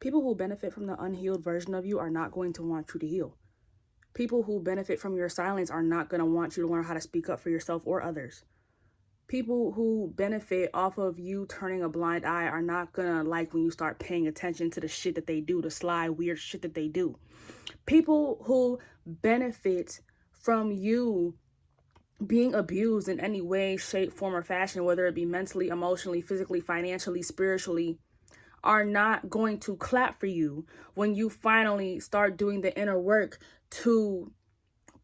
People who benefit from the unhealed version of you are not going to want you to heal. People who benefit from your silence are not going to want you to learn how to speak up for yourself or others. People who benefit off of you turning a blind eye are not going to like when you start paying attention to the shit that they do, the sly, weird shit that they do. People who benefit from you being abused in any way, shape, form, or fashion, whether it be mentally, emotionally, physically, financially, spiritually, are not going to clap for you when you finally start doing the inner work to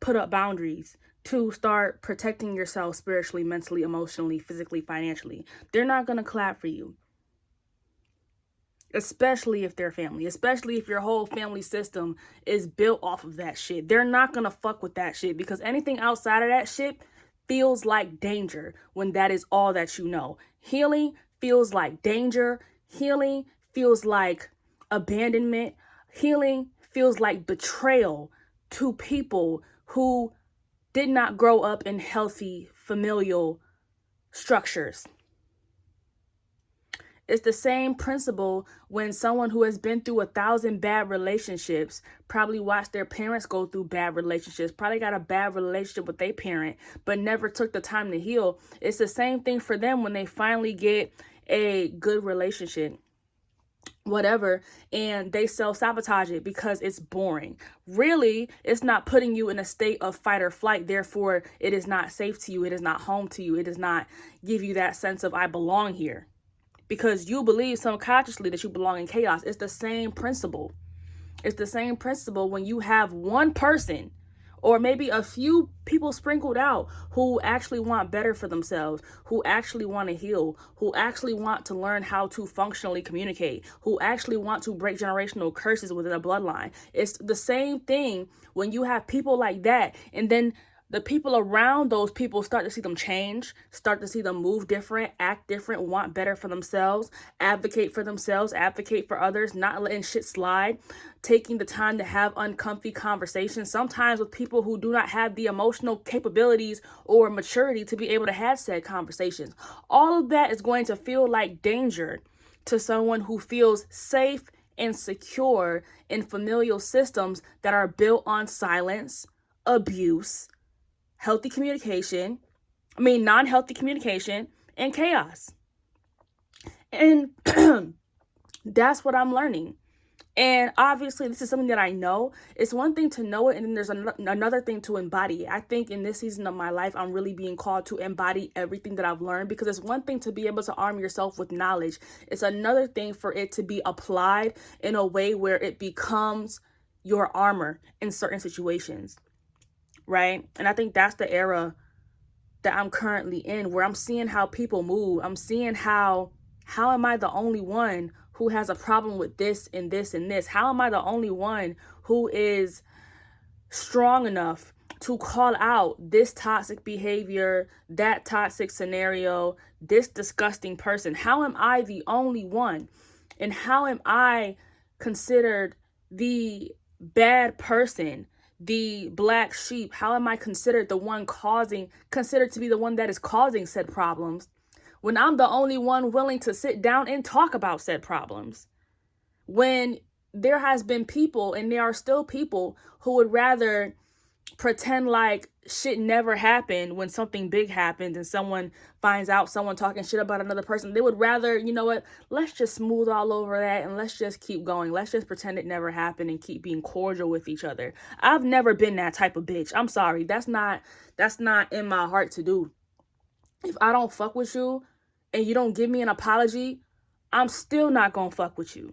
put up boundaries, to start protecting yourself spiritually, mentally, emotionally, physically, financially. They're not going to clap for you. Especially if they're family, especially if your whole family system is built off of that shit. They're not gonna fuck with that shit because anything outside of that shit feels like danger when that is all that you know. Healing feels like danger. Healing feels like abandonment. Healing feels like betrayal to people who did not grow up in healthy familial structures. It's the same principle when someone who has been through 1,000 bad relationships, probably watched their parents go through bad relationships, probably got a bad relationship with their parent, but never took the time to heal. It's the same thing for them when they finally get a good relationship, whatever, and they self-sabotage it because it's boring. Really, it's not putting you in a state of fight or flight. Therefore, it is not safe to you. It is not home to you. It does not give you that sense of I belong here. Because you believe subconsciously that you belong in chaos. It's the same principle. It's the same principle when you have one person or maybe a few people sprinkled out who actually want better for themselves, who actually want to heal, who actually want to learn how to functionally communicate, who actually want to break generational curses within a bloodline. It's the same thing when you have people like that, and then the people around those people start to see them change, start to see them move different, act different, want better for themselves, advocate for themselves, advocate for others, not letting shit slide, taking the time to have uncomfy conversations, sometimes with people who do not have the emotional capabilities or maturity to be able to have said conversations. All of that is going to feel like danger to someone who feels safe and secure in familial systems that are built on silence, abuse, non-healthy communication, and chaos. And that's what I'm learning. And obviously, this is something that I know. It's one thing to know it, and then there's another thing to embody it. I think in this season of my life, I'm really being called to embody everything that I've learned, because it's one thing to be able to arm yourself with knowledge. It's another thing for it to be applied in a way where it becomes your armor in certain situations, right? And I think that's the era that I'm currently in, where I'm seeing how people move. I'm seeing how am I the only one who has a problem with this and this and this? How am I the only one who is strong enough to call out this toxic behavior, that toxic scenario, this disgusting person? How am I the only one? And how am I considered the bad person, the black sheep? How am I considered to be the one that is causing said problems, when I'm the only one willing to sit down and talk about said problems? When there has been people, and there are still people, who would rather pretend like shit never happened when something big happens and someone finds out someone talking shit about another person. They would rather, you know what, let's just smooth all over that and let's just keep going. Let's just pretend it never happened and keep being cordial with each other. I've never been that type of bitch. I'm sorry. That's not in my heart to do. If I don't fuck with you and you don't give me an apology, I'm still not gonna fuck with you.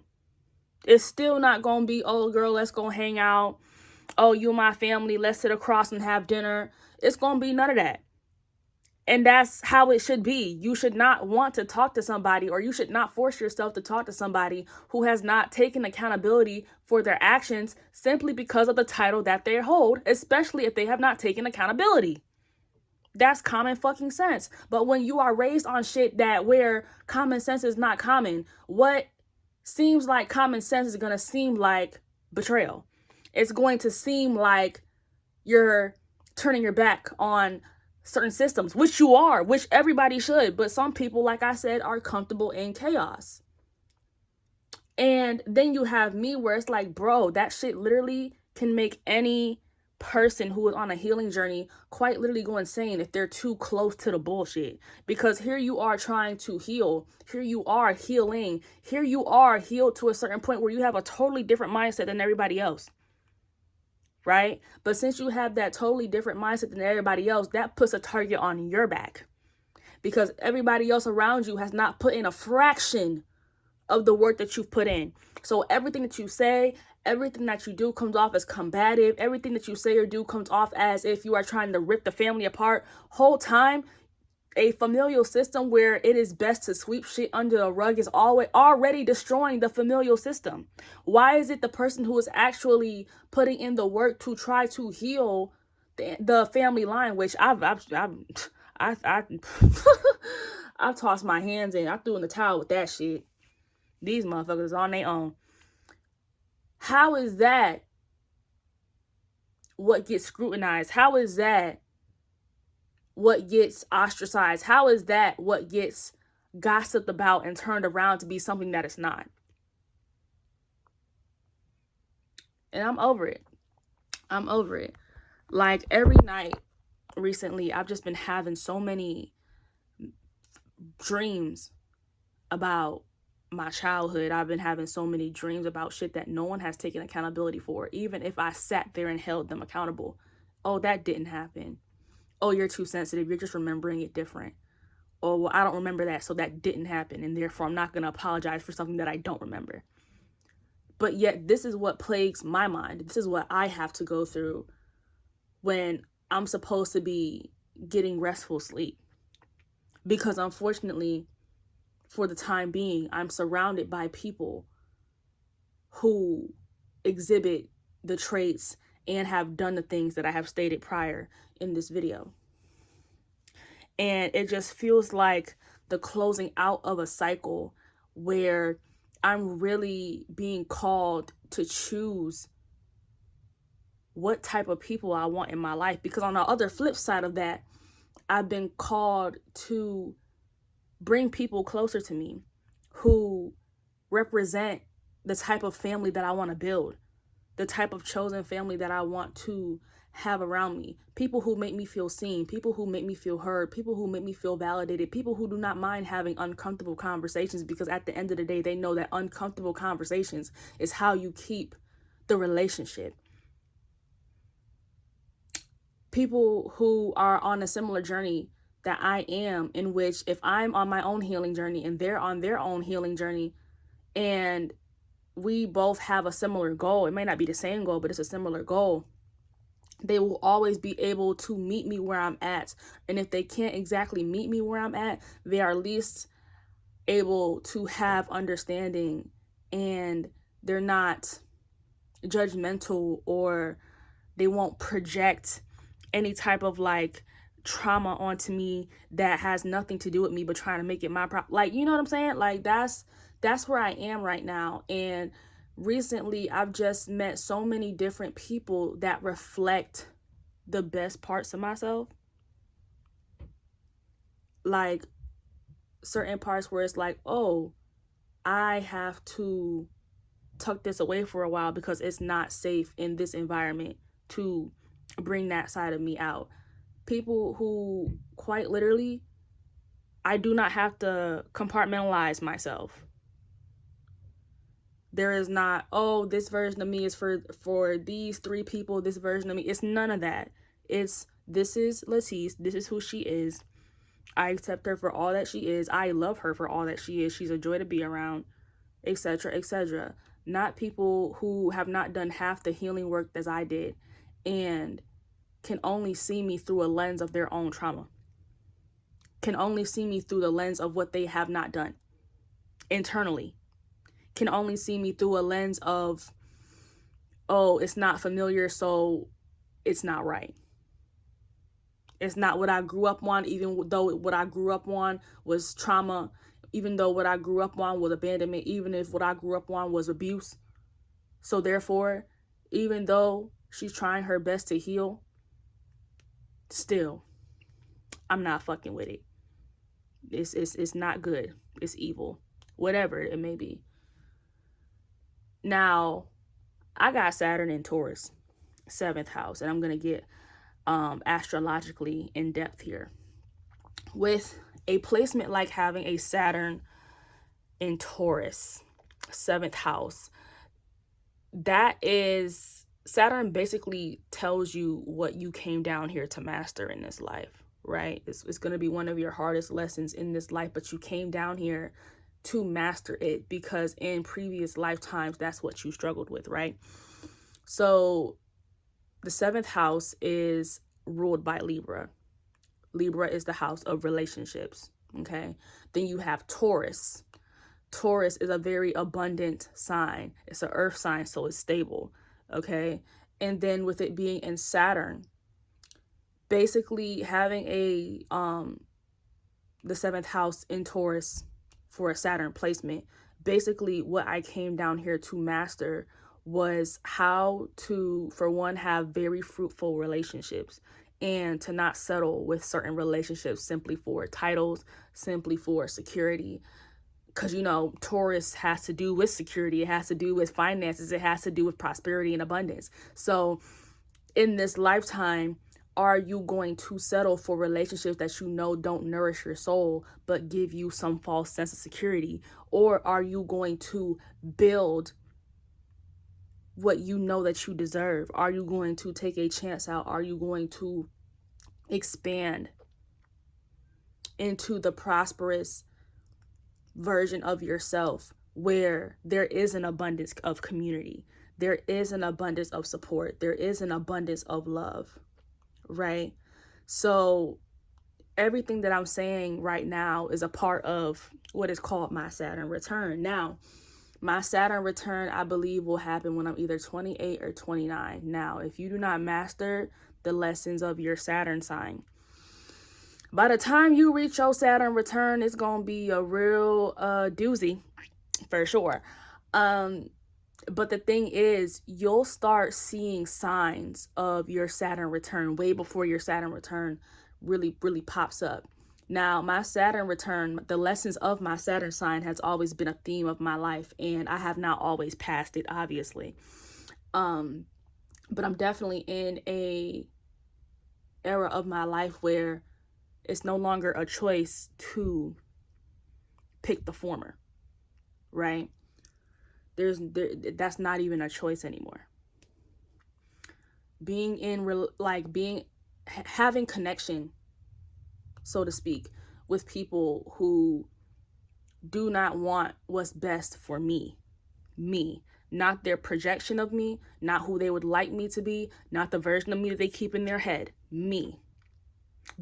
It's still not gonna be, oh girl, let's go hang out. Oh, you and my family, let's sit across and have dinner. It's gonna be none of that. And that's how it should be. You should not want to talk to somebody, or you should not force yourself to talk to somebody who has not taken accountability for their actions simply because of the title that they hold, especially if they have not taken accountability. That's common fucking sense. But when you are raised on shit where common sense is not common, what seems like common sense is going to seem like betrayal. It's going to seem like you're turning your back on certain systems, which you are, which everybody should. But some people, like I said, are comfortable in chaos. And then you have me where it's like, bro, that shit literally can make any person who is on a healing journey quite literally go insane if they're too close to the bullshit. Because here you are trying to heal. Here you are healing. Here you are healed to a certain point where you have a totally different mindset than everybody else. Right? But since you have that totally different mindset than everybody else, that puts a target on your back. Because everybody else around you has not put in a fraction of the work that you've put in. So everything that you say, everything that you do comes off as combative. Everything that you say or do comes off as if you are trying to rip the family apart. Whole time, a familial system where it is best to sweep shit under the rug is already destroying the familial system. Why is it the person who is actually putting in the work to try to heal the family line, which I've tossed my hands in. I threw in the towel with that shit. These motherfuckers on their own. How is that what gets scrutinized? How is that what gets ostracized? How is that what gets gossiped about and turned around to be something that it's not? And I'm over it. I'm over it. Like every night recently, I've just been having so many dreams about my childhood. I've been having so many dreams about shit that no one has taken accountability for, even if I sat there and held them accountable. Oh, that didn't happen. Oh, you're too sensitive. You're just remembering it different. Oh, well, I don't remember that, so that didn't happen, and therefore I'm not going to apologize for something that I don't remember. But yet, this is what plagues my mind. This is what I have to go through when I'm supposed to be getting restful sleep. Because unfortunately, for the time being, I'm surrounded by people who exhibit the traits and have done the things that I have stated prior in this video. And it just feels like the closing out of a cycle where I'm really being called to choose what type of people I want in my life. Because on the other flip side of that, I've been called to bring people closer to me who represent the type of family that I want to build, the type of chosen family that I want to have around me. People who make me feel seen, people who make me feel heard, people who make me feel validated, people who do not mind having uncomfortable conversations, because at the end of the day, they know that uncomfortable conversations is how you keep the relationship. People who are on a similar journey that I am, in which if I'm on my own healing journey and they're on their own healing journey, and we both have a similar goal, it may not be the same goal, but it's a similar goal, they will always be able to meet me where I'm at. And if they can't exactly meet me where I'm at, they are at least able to have understanding, and they're not judgmental, or they won't project any type of like trauma onto me that has nothing to do with me, but trying to make it my problem. Like, you know what I'm saying? Like that's where I am right now. And recently I've just met so many different people that reflect the best parts of myself. Like certain parts where it's like, oh, I have to tuck this away for a while because it's not safe in this environment to bring that side of me out. People who quite literally, I do not have to compartmentalize myself. There is not, oh, this version of me is for these three people, this version of me. It's none of that. It's, this is Latisse, this is who she is. I accept her for all that she is. I love her for all that she is. She's a joy to be around, etc., etc. Not people who have not done half the healing work as I did and can only see me through a lens of their own trauma, can only see me through the lens of what they have not done internally, can only see me through a lens of, oh, it's not familiar, so it's not right. It's not what I grew up on, even though what I grew up on was trauma, even though what I grew up on was abandonment, even if what I grew up on was abuse. So therefore, even though she's trying her best to heal, still, I'm not fucking with it. It's not good. It's evil. Whatever it may be. Now, I got Saturn in Taurus, 7th house, and I'm going to get astrologically in depth here. With a placement like having a Saturn in Taurus, 7th house, that is, Saturn basically tells you what you came down here to master in this life, right? It's going to be one of your hardest lessons in this life, but you came down here to master it because in previous lifetimes, that's what you struggled with, right? So the 7th house is ruled by Libra. Libra is the house of relationships, okay? Then you have Taurus. Taurus is a very abundant sign. It's an earth sign, so it's stable, okay? And then with it being in Saturn, basically having the 7th house in Taurus for a Saturn placement, basically what I came down here to master was how to, for one, have very fruitful relationships and to not settle with certain relationships simply for titles, simply for security. Because, you know, Taurus has to do with security. It has to do with finances. It has to do with prosperity and abundance. So in this lifetime, are you going to settle for relationships that you know don't nourish your soul, but give you some false sense of security? Or are you going to build what you know that you deserve? Are you going to take a chance out? Are you going to expand into the prosperous version of yourself where there is an abundance of community, there is an abundance of support, there is an abundance of love, right? So everything that I'm saying right now is a part of what is called my Saturn return. Now, my Saturn return, I believe, will happen when I'm either 28 or 29. Now, if you do not master the lessons of your Saturn sign, by the time you reach your Saturn return, it's going to be a real doozy for sure. But the thing is, you'll start seeing signs of your Saturn return way before your Saturn return really pops up. Now, my Saturn return, the lessons of my Saturn sign has always been a theme of my life, and I have not always passed it, obviously. But I'm definitely in a era of my life where it's no longer a choice to pick the former, right? That's not even a choice anymore. Having connection, so to speak, with people who do not want what's best for me, not their projection of me, not who they would like me to be, not the version of me that they keep in their head, me.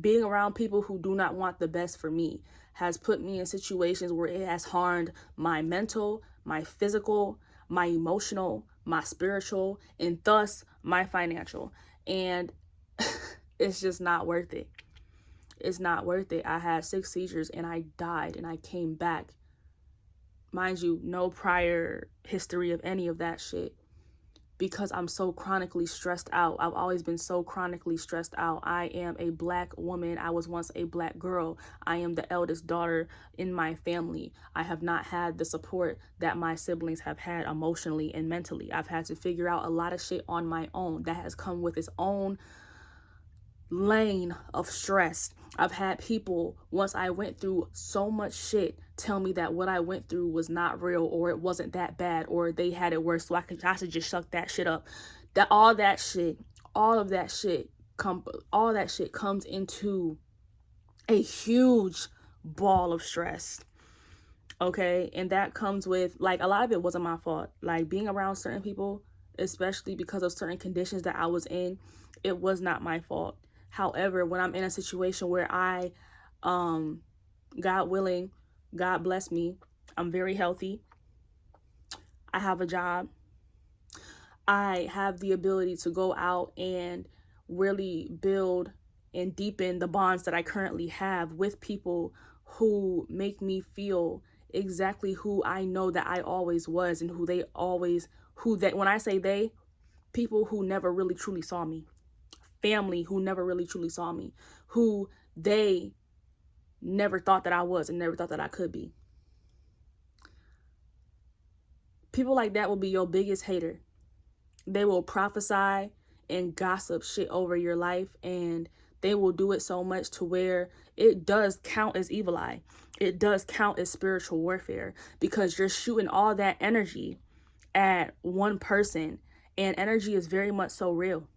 Being around people who do not want the best for me has put me in situations where it has harmed my mental, my physical, my emotional, my spiritual, and thus my financial. And it's just not worth it. It's not worth it. I had 6 seizures and I died and I came back. Mind you, no prior history of any of that shit. Because I'm so chronically stressed out. I've always been so chronically stressed out. I am a Black woman. I was once a Black girl. I am the eldest daughter in my family. I have not had the support that my siblings have had emotionally and mentally. I've had to figure out a lot of shit on my own. That has come with its own lane of stress. I've had people, once I went through so much shit, tell me that what I went through was not real, or it wasn't that bad, or they had it worse, so I should just suck that shit up. All of that shit comes into a huge ball of stress. Okay, and that comes with, like, a lot of it wasn't my fault. Like, being around certain people, especially because of certain conditions that I was in, it was not my fault. However, when I'm in a situation where I, God willing, God bless me, I'm very healthy, I have a job, I have the ability to go out and really build and deepen the bonds that I currently have with people who make me feel exactly who I know that I always was, and when I say they, people who never really truly saw me. Family who never really truly saw me, who they never thought that I was and never thought that I could be. People like that will be your biggest hater. They will prophesy and gossip shit over your life, and they will do it so much to where it does count as evil eye. It does count as spiritual warfare, because you're shooting all that energy at one person, and energy is very much so real.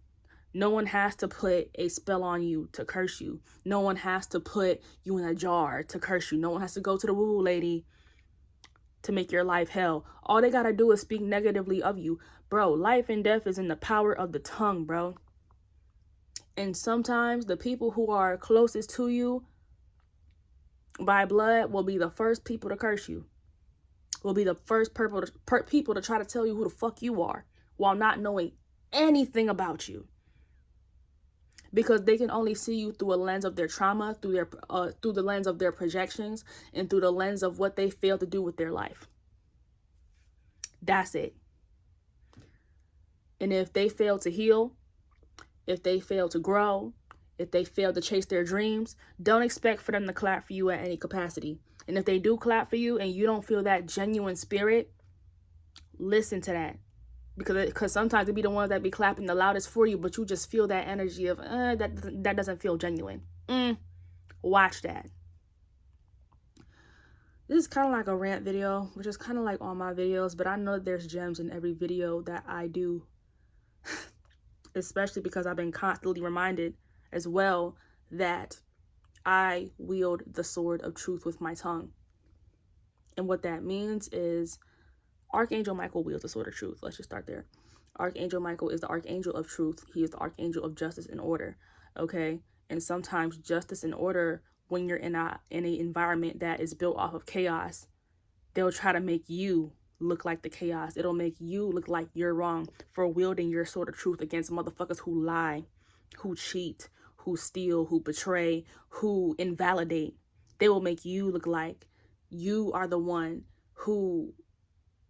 No one has to put a spell on you to curse you. No one has to put you in a jar to curse you. No one has to go to the woo-woo lady to make your life hell. All they gotta do is speak negatively of you. Bro, life and death is in the power of the tongue, bro. And sometimes the people who are closest to you by blood will be the first people to curse you. Will be the first people to try to tell you who the fuck you are while not knowing anything about you. Because they can only see you through a lens of their trauma, through the lens of their projections, and through the lens of what they failed to do with their life. That's it. And if they fail to heal, if they fail to grow, if they fail to chase their dreams, don't expect for them to clap for you at any capacity. And if they do clap for you and you don't feel that genuine spirit, listen to that. Because sometimes they be the ones that be clapping the loudest for you, but you just feel that energy of, that doesn't feel genuine. Watch that. This is kind of like a rant video, which is kind of like all my videos, but I know that there's gems in every video that I do. Especially because I've been constantly reminded as well that I wield the sword of truth with my tongue. And what that means is Archangel Michael wields the sword of truth. Let's just start there. Archangel Michael is the archangel of truth. He is the archangel of justice and order. Okay? And sometimes justice and order, when you're in an environment that is built off of chaos, they'll try to make you look like the chaos. It'll make you look like you're wrong for wielding your sword of truth against motherfuckers who lie, who cheat, who steal, who betray, who invalidate. They will make you look like you are the one who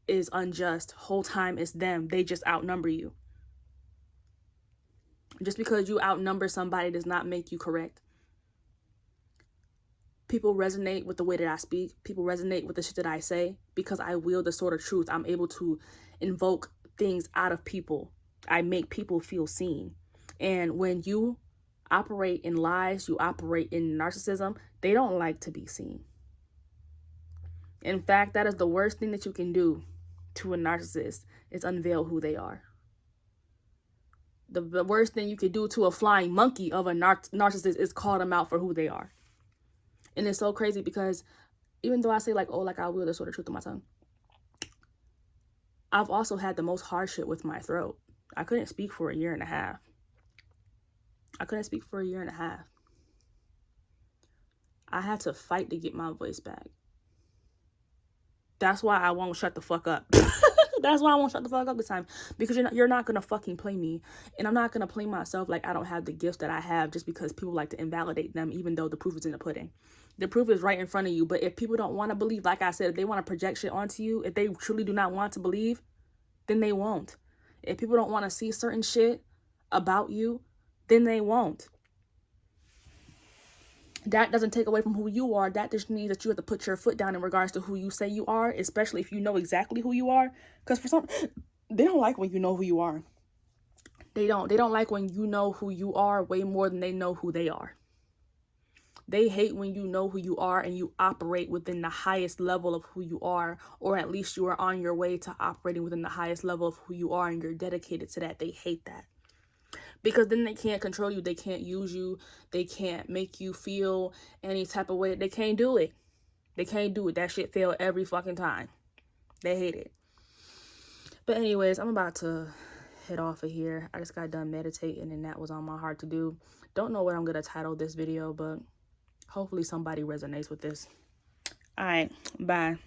is unjust. Whole time it's them. They just outnumber you. Just because you outnumber somebody does not make you correct. People resonate with the way that I speak. People resonate with the shit that I say because I wield the sword of truth. I'm able to invoke things out of people. I make people feel seen. And when you operate in lies, you operate in narcissism, they don't like to be seen. In fact, that is the worst thing that you can do to a narcissist, is unveil who they are. The worst thing you could do to a flying monkey of a narcissist is call them out for who they are. And it's so crazy because even though I say I wield the sword of truth in my tongue, I've also had the most hardship with my throat. I couldn't speak for a year and a half. I had to fight to get my voice back. That's why I won't shut the fuck up. That's why I won't shut the fuck up this time. Because you're not going to fucking play me. And I'm not going to play myself like I don't have the gifts that I have just because people like to invalidate them, even though the proof is in the pudding. The proof is right in front of you. But if people don't want to believe, like I said, if they want to project shit onto you, if they truly do not want to believe, then they won't. If people don't want to see certain shit about you, then they won't. That doesn't take away from who you are. That just means that you have to put your foot down in regards to who you say you are, especially if you know exactly who you are. Because for some, they don't like when you know who you are. They don't like when you know who you are way more than they know who they are. They hate when you know who you are and you operate within the highest level of who you are, or at least you are on your way to operating within the highest level of who you are and you're dedicated to that. They hate that. Because then they can't control you. They can't use you. They can't make you feel any type of way. They can't do it. They can't do it. That shit fail every fucking time. They hate it. But anyways, I'm about to head off of here. I just got done meditating and that was on my heart to do. Don't know what I'm going to title this video, but hopefully somebody resonates with this. All right. Bye.